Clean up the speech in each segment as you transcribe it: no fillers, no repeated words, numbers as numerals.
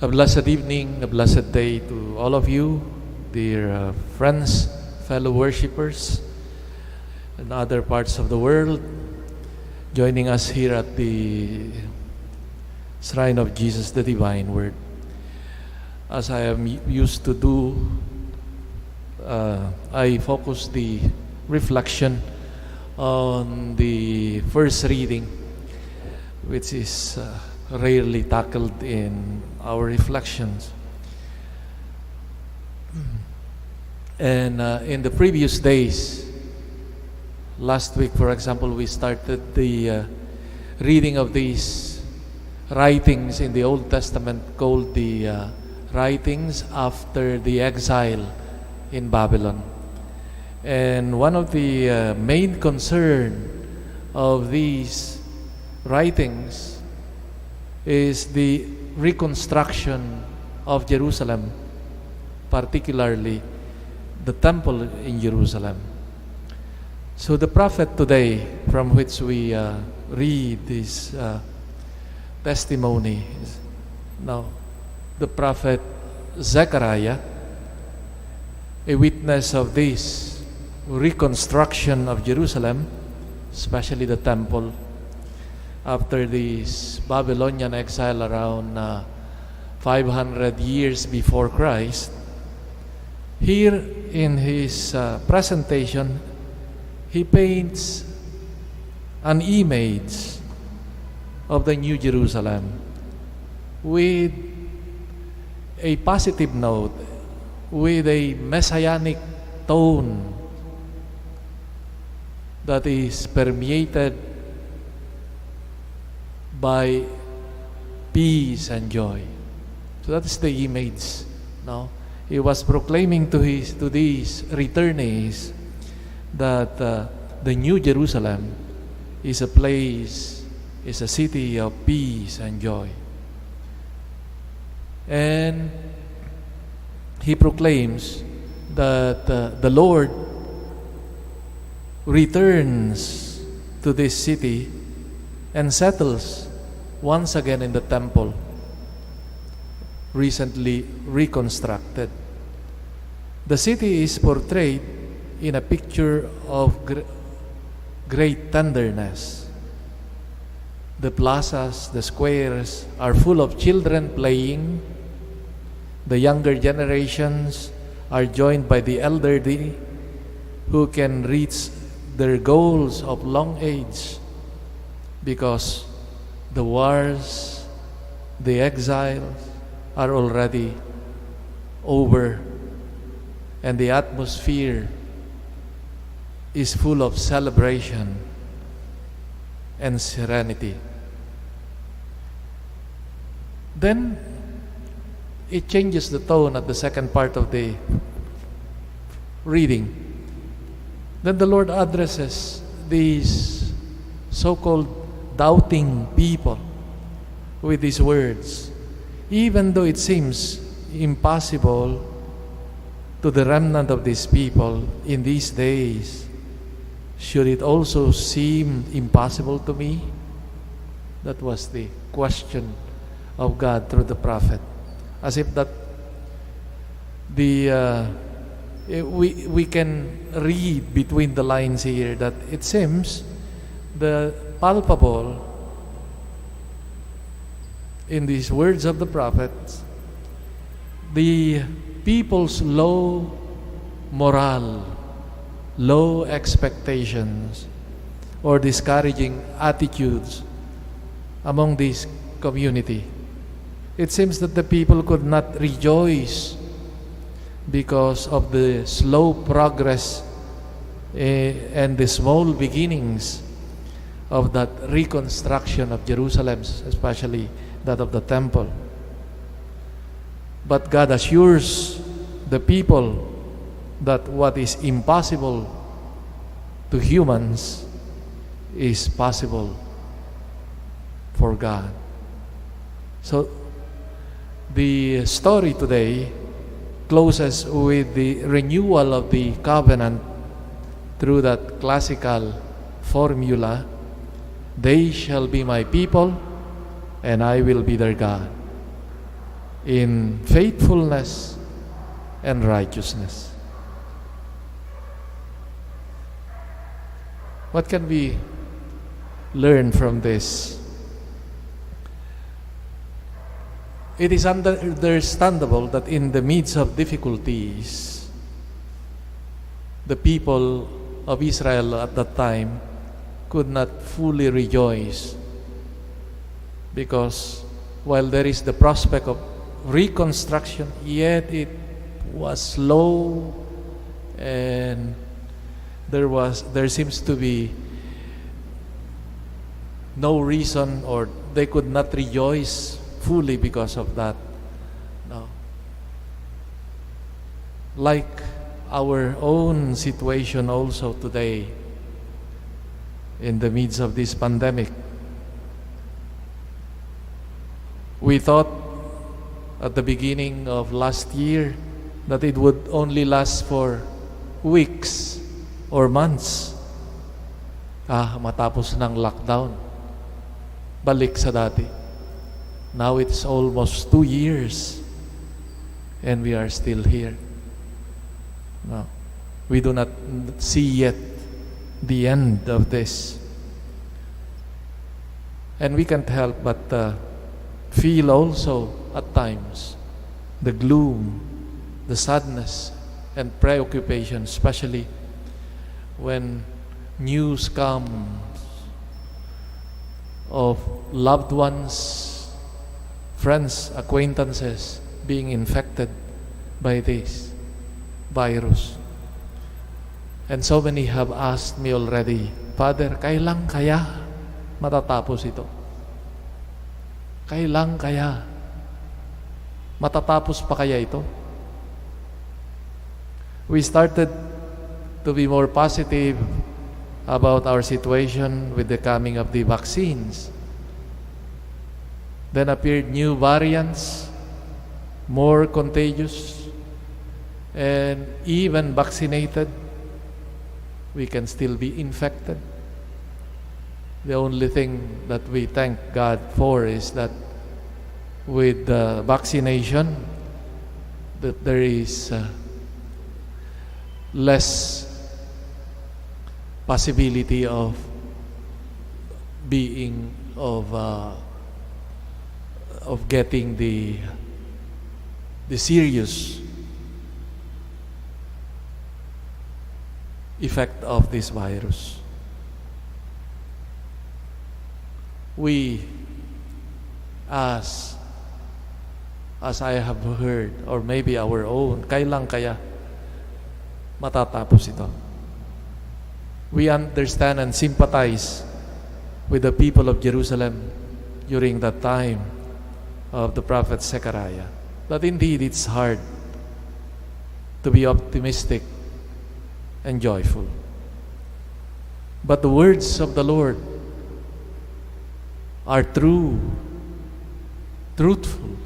A blessed evening, a blessed day to all of you, dear friends, fellow worshippers in other parts of the world, joining us here at the Shrine of Jesus the Divine Word. As I am used to do, I focus the reflection on the first reading, which is rarely tackled in our reflections. And in the previous days, last week, for example, we started the reading of these writings in the Old Testament called the writings after the exile in Babylon. And one of the main concern of these writings is the reconstruction of Jerusalem, particularly the temple in Jerusalem. So the prophet today, from which we read this testimony, is now the prophet Zechariah, a witness of this reconstruction of Jerusalem, especially the temple, after this Babylonian exile around 500 years before Christ. Here in his presentation, he paints an image of the New Jerusalem with a positive note, with a messianic tone that is permeated by peace and joy. So that is the image. No? He was proclaiming to these returnees that the New Jerusalem is a place, is a city of peace and joy. And he proclaims that the Lord returns to this city and settles once again in the temple, recently reconstructed. The city is portrayed in a picture of great tenderness. The plazas, the squares are full of children playing. The younger generations are joined by the elderly who can reach their goals of long age because the wars, the exiles are already over, and the atmosphere is full of celebration and serenity. Then it changes the tone at the second part of the reading. Then the Lord addresses these so-called doubting people with these words. Even though it seems impossible to the remnant of these people in these days, should it also seem impossible to me? That was the question of God through the prophet. As if that we can read between the lines here that it seems the palpable in these words of the prophets, the people's low morale, low expectations, or discouraging attitudes among this community. It seems that the people could not rejoice because of the slow progress and the small beginnings of that reconstruction of Jerusalem, especially that of the temple. But God assures the people that what is impossible to humans is possible for God. So the story today closes with the renewal of the covenant through that classical formula, "They shall be my people, and I will be their God." in faithfulness and righteousness. What can we learn from this? It is understandable that in the midst of difficulties, the people of Israel at that time could not fully rejoice, because while there is the prospect of reconstruction, yet it was slow, and there seems to be no reason, or they could not rejoice fully because of that. No. Like our own situation also today, in the midst of this pandemic, we thought at the beginning of last year that it would only last for weeks or months. Matapos ng lockdown, balik sa dati. Now it's almost 2 years and we are still here. No, we do not see yet the end of this. And we can't help but feel also at times the gloom, the sadness and preoccupation, especially when news comes of loved ones, friends, acquaintances being infected by this virus. And so many have asked me already, Father, kailan kaya matatapos ito? Kailan kaya matatapos pa kaya ito? We started to be more positive about our situation with the coming of the vaccines. Then appeared new variants, more contagious, and even vaccinated, we can still be infected. The only thing that we thank God for is that with the vaccination, that there is less possibility of being of getting the serious effect of this virus. We, as I have heard, or maybe our own, kailan kaya matatapos ito? We understand and sympathize with the people of Jerusalem during that time of the prophet Zechariah, that indeed it's hard to be optimistic and joyful. But the words of the Lord are true, truthful.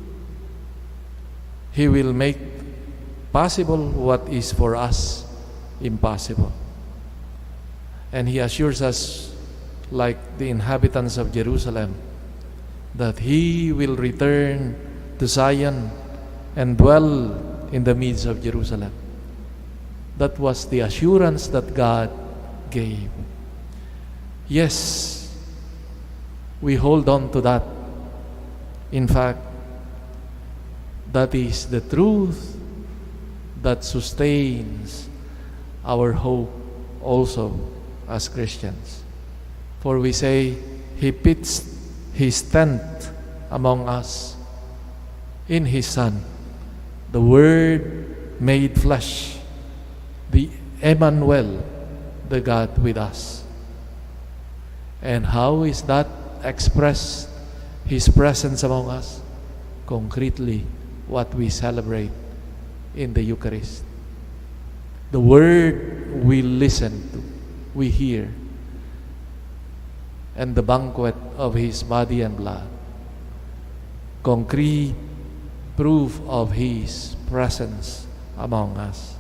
He will make possible what is for us impossible. And He assures us, like the inhabitants of Jerusalem, that He will return to Zion and dwell in the midst of Jerusalem. That was the assurance that God gave. Yes, we hold on to that. In fact, that is the truth that sustains our hope also as Christians. For we say, He pitched His tent among us in His Son, the Word made flesh, the Emmanuel, the God with us. And how is that expressed, His presence among us? Concretely, what we celebrate in the Eucharist. The Word we listen to, we hear, and the banquet of His body and blood. Concrete proof of His presence among us.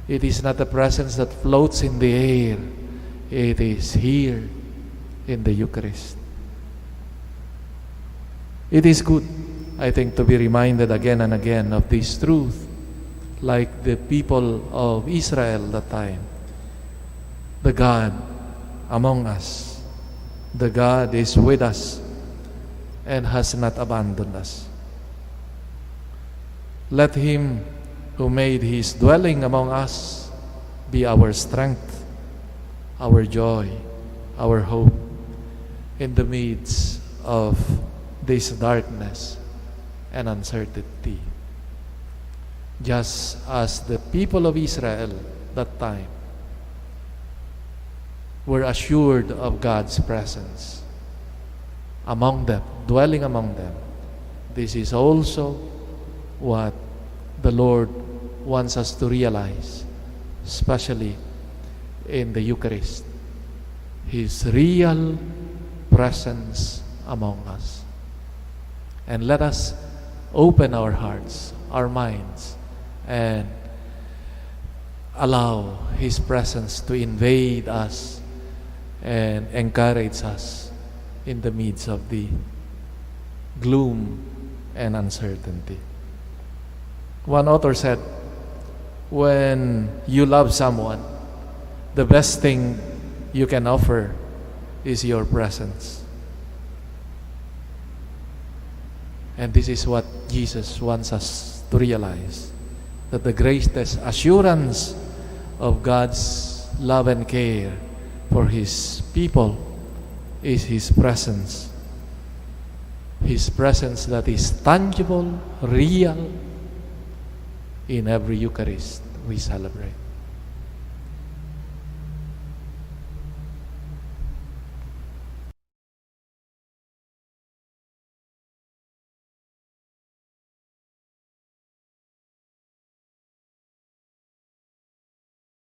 It is not a presence that floats in the air. It is here in the Eucharist. It is good, I think, to be reminded again and again of this truth, like the people of Israel that time. The God among us, the God is with us and has not abandoned us. Let Him who made His dwelling among us be our strength, our joy, our hope in the midst of this darkness and uncertainty. Just as the people of Israel that time were assured of God's presence among them, dwelling among them, this is also what the Lord wants us to realize, especially in the Eucharist. His real presence among us. And let us open our hearts, our minds, and allow His presence to invade us and encourage us in the midst of the gloom and uncertainty. One author said, when you love someone, the best thing you can offer is your presence. And this is what Jesus wants us to realize, that the greatest assurance of God's love and care for His people is His presence. His presence that is tangible, real, in every Eucharist we celebrate.